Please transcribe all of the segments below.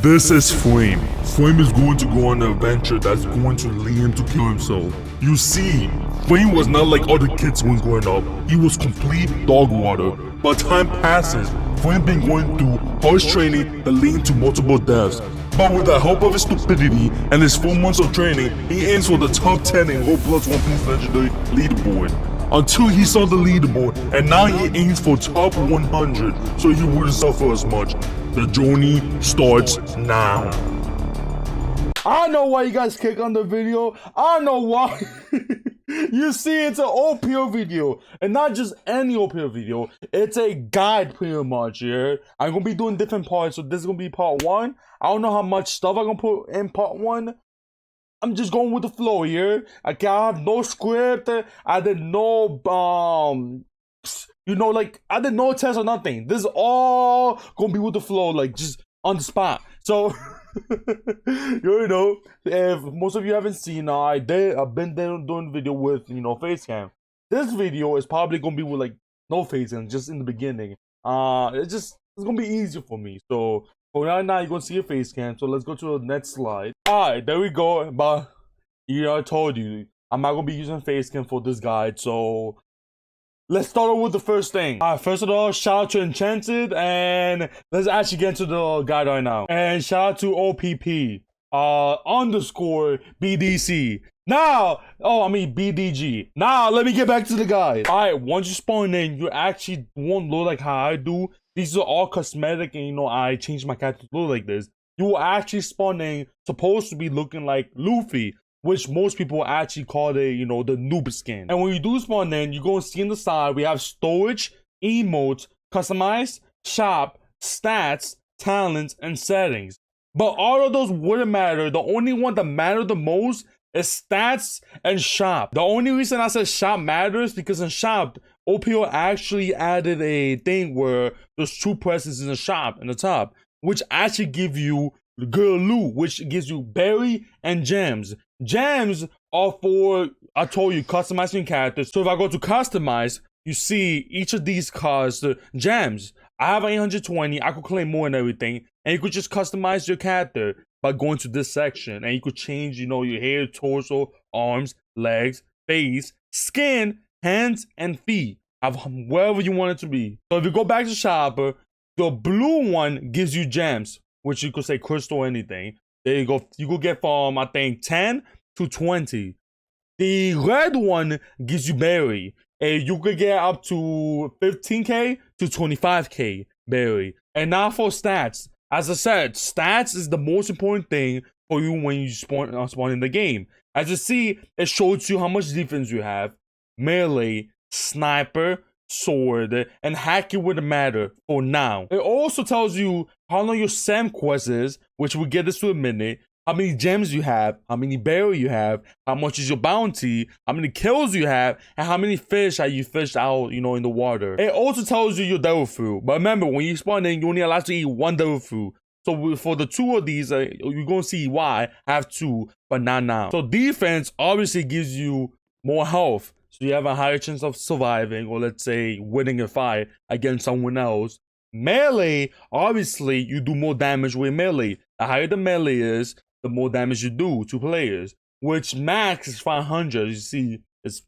This is Flame. Flame is going to go on an adventure that's going to lead him to kill himself. You see, Flame was not like other kids when growing up. He was complete dog water. But time passes, Flame been going through harsh training that lead to multiple deaths. But with the help of his stupidity and his 4 months of training, he aims for the top 10 in Roblox One Piece Legendary leaderboard. Until he saw the leaderboard, and now he aims for top 100, so he wouldn't suffer as much. The journey starts now. I know why you guys click on the video. I know why. You see, it's an OPO video, and not just any OPO video. It's a guide pretty much here. I'm gonna be doing different parts, so this is gonna be part 1. I don't know how much stuff I'm gonna put in part 1. I'm just going with the flow here. I have no script. I did no I did no test or nothing. This is all gonna be with the flow, like just on the spot. So you know, if most of you haven't seen, I've been there doing video with face cam. This video is probably gonna be with like no face cam, just in the beginning. It's gonna be easier for me. So for right now, you're gonna see a face cam. So let's go to the next slide. Alright, there we go. But I told you, I'm not gonna be using face cam for this guide. So let's start with the first thing. Alright, first of all, shout out to Enchanted, and let's actually get into the guide right now. And shout out to OPP underscore BDC. Now, BDG. Now, let me get back to the guide. Alright, once you spawn in, you actually won't look like how I do. These are all cosmetic, and I changed my character to look like this. You will actually spawn in, supposed to be looking like Luffy, which most people actually call the noob skin. And when you do spawn in, you're going to see on the side, we have storage, emotes, customize, shop, stats, talents, and settings. But all of those wouldn't matter. The only one that matters the most is stats and shop. The only reason I said shop matters because in shop, OPO actually added a thing where there's 2 presents in the shop in the top, which actually give you good loot, which gives you berry and gems. Gems are for, I told you, customizing characters. So if I go to customize, you see each of these costs gems. I have 820, I could claim more and everything, and you could just customize your character by going to this section, and you could change, your hair, torso, arms, legs, face, skin, hands, and feet. Wherever you want it to be. So if you go back to shopper, the blue one gives you gems, which you could say crystal or anything. There you go. You could get from, I think, 10 to 20. The red one gives you berry, and you could get up to 15k to 25k berry. And now for stats. As I said, stats is the most important thing for you when you spawn in the game. As you see, it shows you how much defense you have, melee, sniper, sword, and Haki wouldn't matter for now. It also tells you how long your Sam quest is, which we'll get this to in a minute, how many gems you have, how many berry you have, how much is your bounty, how many kills you have, and how many fish have you fished out, in the water. It also tells you your devil fruit. But remember, when you spawn in, you're only allowed to eat 1 devil fruit. So for the 2 of these, you're going to see why I have 2, but not now. So defense obviously gives you more health. So you have a higher chance of surviving, or let's say winning a fight against someone else. Melee, obviously, you do more damage with melee. The higher the melee is, the more damage you do to players. Which max is 500. You see, it's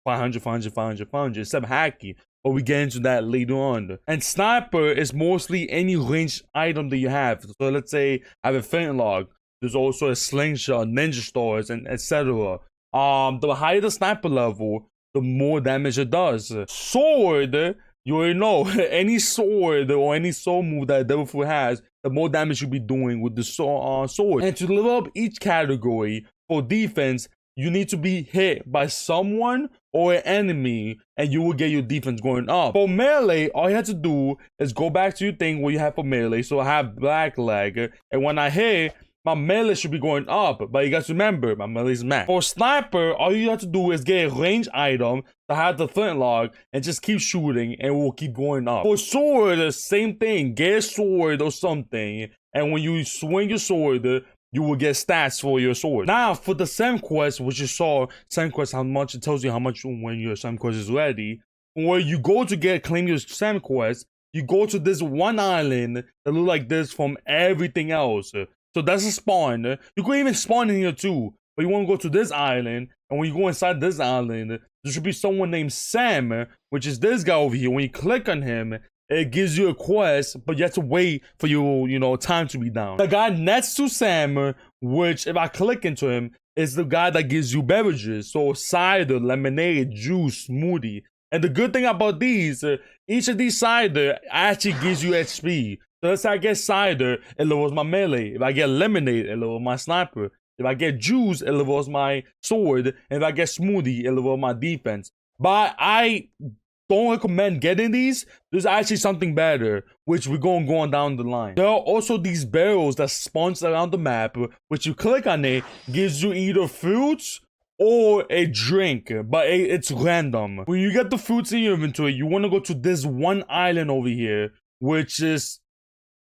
500, 500, 500, 500, except Haki. But we get into that later on. And sniper is mostly any ranged item that you have. So let's say I have a flintlock. There's also a slingshot, ninja stars, and etc. The higher the sniper level, the more damage it does. Sword, you already know, any sword or any soul move that Devil Fruit has, the more damage you'll be doing with the sword. And to level up each category, for defense, you need to be hit by someone or an enemy, and you will get your defense going up. For melee, all you have to do is go back to your thing where you have for melee. So I have black leg, and when I hit, my melee should be going up, but you guys remember, my melee is max. For sniper, all you have to do is get a ranged item to have the flintlock and just keep shooting, and it will keep going up. For sword, the same thing. Get a sword or something, and when you swing your sword, you will get stats for your sword. Now, for the Sam quest, which you saw, Sam quest, how much it tells you how much when your Sam quest is ready. Where you go to claim your Sam quest, you go to this one island that look like this from everything else. So that's a spawn. You could even spawn in here too. But you want to go to this island, and when you go inside this island, there should be someone named Sam, which is this guy over here. When you click on him, it gives you a quest, but you have to wait for your time to be down. The guy next to Sam, which if I click into him, is the guy that gives you beverages. So cider, lemonade, juice, smoothie. And the good thing about these, each of these cider actually gives you XP. So let's say I get cider, it lowers my melee. If I get lemonade, it lowers my sniper. If I get juice, it lowers my sword. And if I get smoothie, it lowers my defense. But I don't recommend getting these. There's actually something better, which we're going to go on down the line. There are also these barrels that spawn around the map, which you click on it, gives you either fruits or a drink, but it's random. When you get the fruits in your inventory, you want to go to this one island over here, which is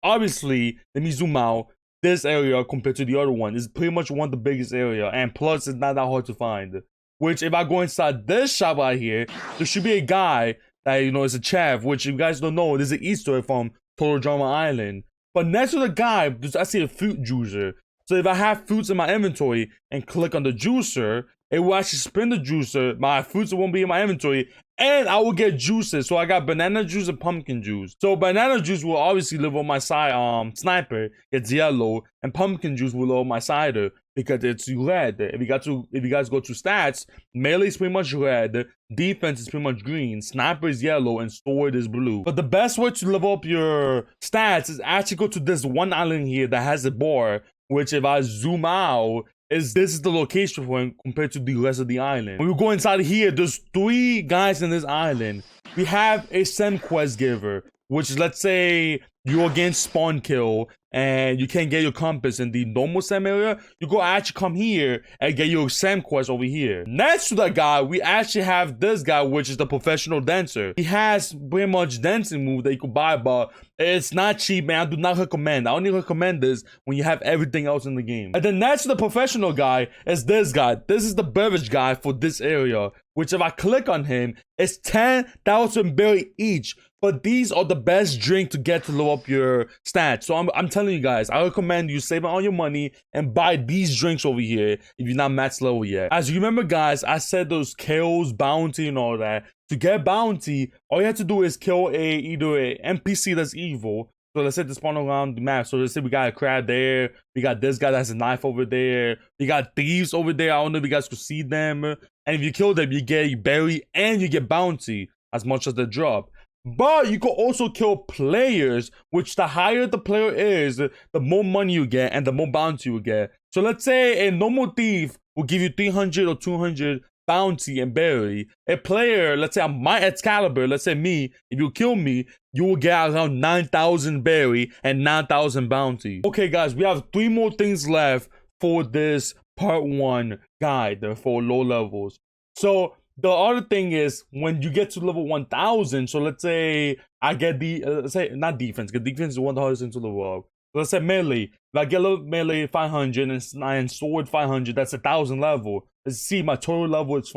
obviously, let me zoom out. This area compared to the other one is pretty much one of the biggest area, and plus it's not that hard to find. Which if I go inside this shop right here, there should be a guy that is a chav, which if you guys don't know, there's an Easter egg from Total Drama Island. But next to the guy, I see a fruit juicer. So if I have fruits in my inventory and click on the juicer, it will actually spin the juicer. My fruits won't be in my inventory, and I will get juices. So I got banana juice and pumpkin juice. So banana juice will obviously live on my side sniper. It's yellow, and pumpkin juice will live on my cider because it's red. If you guys go to stats, melee is pretty much red, defense is pretty much green, sniper is yellow, and sword is blue. But the best way to level up your stats is actually go to this one island here that has a bar, which if I zoom out, this is the location for him compared to the rest of the island. When we go inside here, there's 3 guys in this island. We have a Sem quest giver, which is, let's say you're against spawn kill and you can't get your compass in the normal Sem area, you go actually come here and get your Sem quest over here. Next to that guy, we actually have this guy, which is the professional dancer. He has pretty much dancing move that you could buy, but it's not cheap, man. I do not recommend. I only recommend this when you have everything else in the game. And then next to the professional guy is this guy. This is the beverage guy for this area, which if I click on him, it's 10,000 berry each. But these are the best drink to get to lower up your stats. So I'm telling you guys, I recommend you save all your money and buy these drinks over here if you're not max level yet. As you remember, guys, I said those kills, bounty, and all that. To get bounty, all you have to do is kill either a NPC that's evil. So let's say they spawn around the map. So let's say we got a crab there. We got this guy that has a knife over there. We got thieves over there. I don't know if you guys could see them. And if you kill them, you get a berry and you get bounty as much as they drop. But you can also kill players, which the higher the player is, the more money you get and the more bounty you get. So let's say a normal thief will give you 300 or 200 bounty and berry. A player, let's say my Excalibur, let's say me, if you kill me, you will get around 9,000 berry and 9,000 bounty. Okay, guys, we have 3 more things left for this part 1 guide for low levels. So the other thing is when you get to level 1,000, so let's say I get let's say not defense, because defense is one of the hardest things to level up. So let's say melee. If I get melee 500 and sword 500, that's 1,000 level. Let's see, my total level is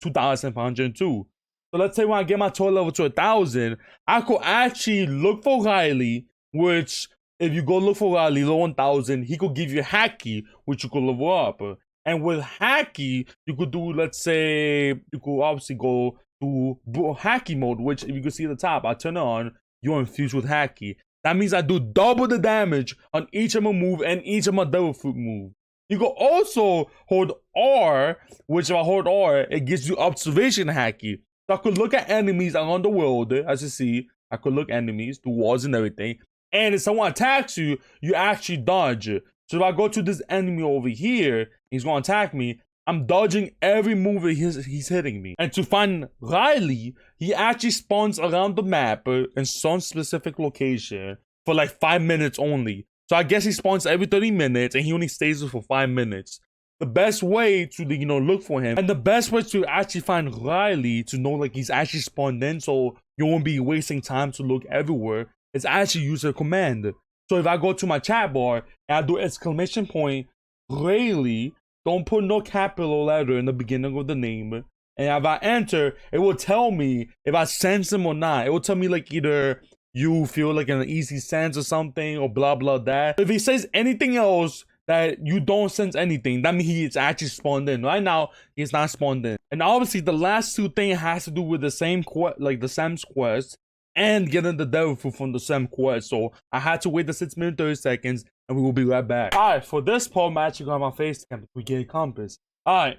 2,502. So let's say when I get my total level to 1,000, I could actually look for Riley, which if you go look for Riley low 1,000, he could give you Haki, which you could level up. And with Haki, you could do, let's say, you could obviously go to Haki mode, which if you can see at the top, I turn it on, you're infused with Haki. That means I do double the damage on each of my move and each of my devil fruit move. You can also hold R, which if I hold R, it gives you observation Haki. So I could look at enemies around the world, as you see. I could look enemies, do walls and everything. And if someone attacks you, you actually dodge. So if I go to this enemy over here, he's going to attack me, I'm dodging every move he's hitting me. And to find Riley, he actually spawns around the map in some specific location for like 5 minutes only. So I guess he spawns every 30 minutes and he only stays there for 5 minutes. The best way to, look for him, and the best way to actually find Riley, to know like he's actually spawned in so you won't be wasting time to look everywhere, is actually use a command. So if I go to my chat bar and I do exclamation point, Riley, don't put no capital letter in the beginning of the name. And if I enter, it will tell me if I sense him or not. It will tell me like either you feel like an easy sense or something, or blah blah that. If he says anything else that you don't sense anything, that means he's actually spawned in. Right now, he's not spawned in. And obviously, the last two things has to do with the same quest, like the Sam's quest, and getting the devil fruit from the Sam quest. So I had to wait the 6 minutes 30 seconds, and we will be right back. Alright, for this part, I'm actually gonna have my face cam. We get a compass. Alright.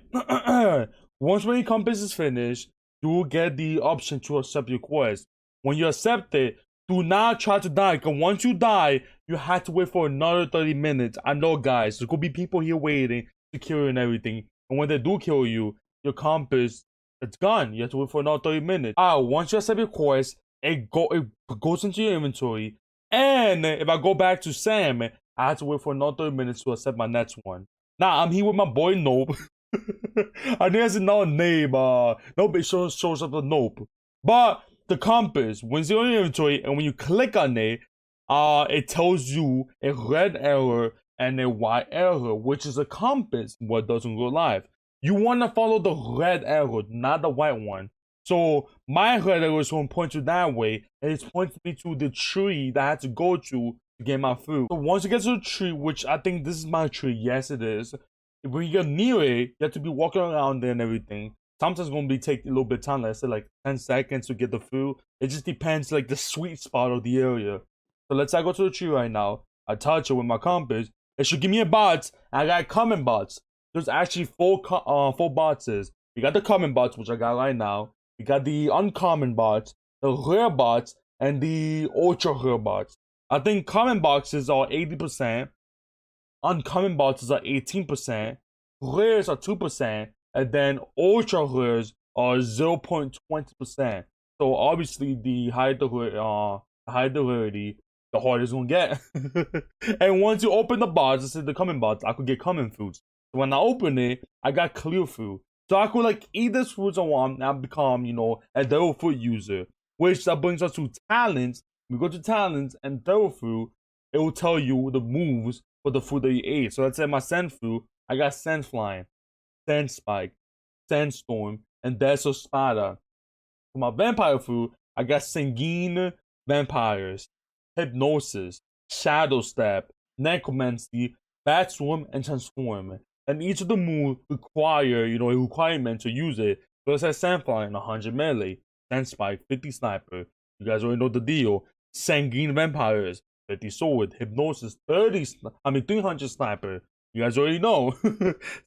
Once when your compass is finished, you will get the option to accept your quest. When you accept it, do not try to die, because once you die, you have to wait for another 30 minutes. I know, guys, there's gonna be people here waiting to kill you and everything. And when they do kill you, your compass, it's gone. You have to wait for another 30 minutes. Once you accept your quest, it goes into your inventory. And if I go back to Sam, I have to wait for another 30 minutes to accept my next one. Now, I'm here with my boy Nope. I think it's another name. Nope, it shows up the Nope. But the compass, when it's in your inventory, and when you click on it, it tells you a red arrow and a white arrow, which is a compass, what doesn't go live. You want to follow the red arrow, not the white one. So my red arrow is going to point you that way, and it's pointing me to the tree that I had to go to get my food. So once you get to the tree, which I think this is my tree, yes it is. When you get near it, you have to be walking around there and everything. Sometimes it's going to be taking a little bit of time, like I said, like 10 seconds to get the food. It just depends, like the sweet spot of the area. So let's say I go to the tree right now. I touch it with my compass. It should give me a box, and I got common bots. There's actually four boxes. We got the common bots, which I got right now. We got the uncommon bots, the rare bots, and the ultra rare bots. I think common boxes are 80%. Uncommon boxes are 18%. Rares are 2%. And then ultra rares are 0.20%. So obviously, the higher the rarity, the harder it's gonna get. And once you open the box, let's say the common box, I could get common foods. So when I open it, I got clear food. So I could like eat this foods I want, and I become, a devil fruit user. Which that brings us to talents. We go to talents and devil fruit, it will tell you the moves for the food that you ate. So let's say my sand fruit, I got sand flying, sand spike, sandstorm, and desert spada. For my vampire fruit, I got sanguine vampires, hypnosis, shadow step, necromancy, bat swarm, and transform. And each of the moves require, a requirement to use it. So let's say sand flying, 100 melee, sand spike, 50 sniper. You guys already know the deal. Sanguine vampires, 50 sword, hypnosis, 300 sniper. You guys already know.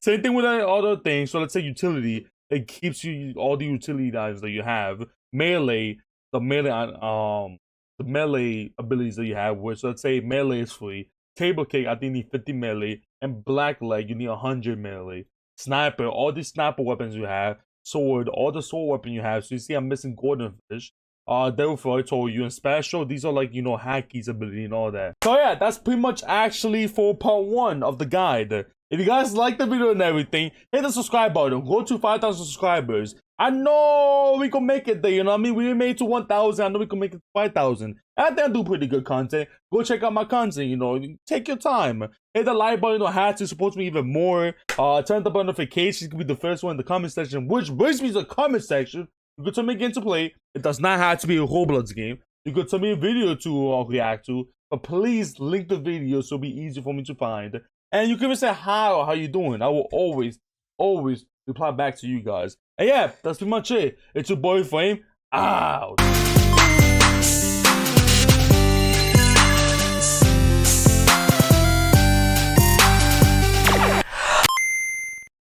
Same thing with other things. So let's say utility, it keeps you all the utility items that you have. Melee, the melee abilities that you have, which let's say melee is free. Table cake, I think you need 50 melee, and black leg, you need 100 melee. Sniper, all the sniper weapons you have. Sword, all the sword weapon you have. So you see, I'm missing golden fish. Therefore, I told you, and special, these are like, Haki's ability and all that. So yeah, that's pretty much actually for part 1 of the guide. If you guys like the video and everything, hit the subscribe button. Go to 5,000 subscribers. I know we can make it there, you know what I mean? We made it to 1,000. I know we can make it to 5,000. I think I do pretty good content. Go check out my content, Take your time. Hit the like button or hat to support me even more. Turn the notifications. You can be the first one in the comment section, which brings me to the comment section. You could tell me a game to play. It does not have to be a Roblox game. You could tell me a video to react to. But please link the video so it'll be easy for me to find. And you can even say hi or how you doing. I will always reply back to you guys. And yeah, that's pretty much it. It's your boy Flame. Out.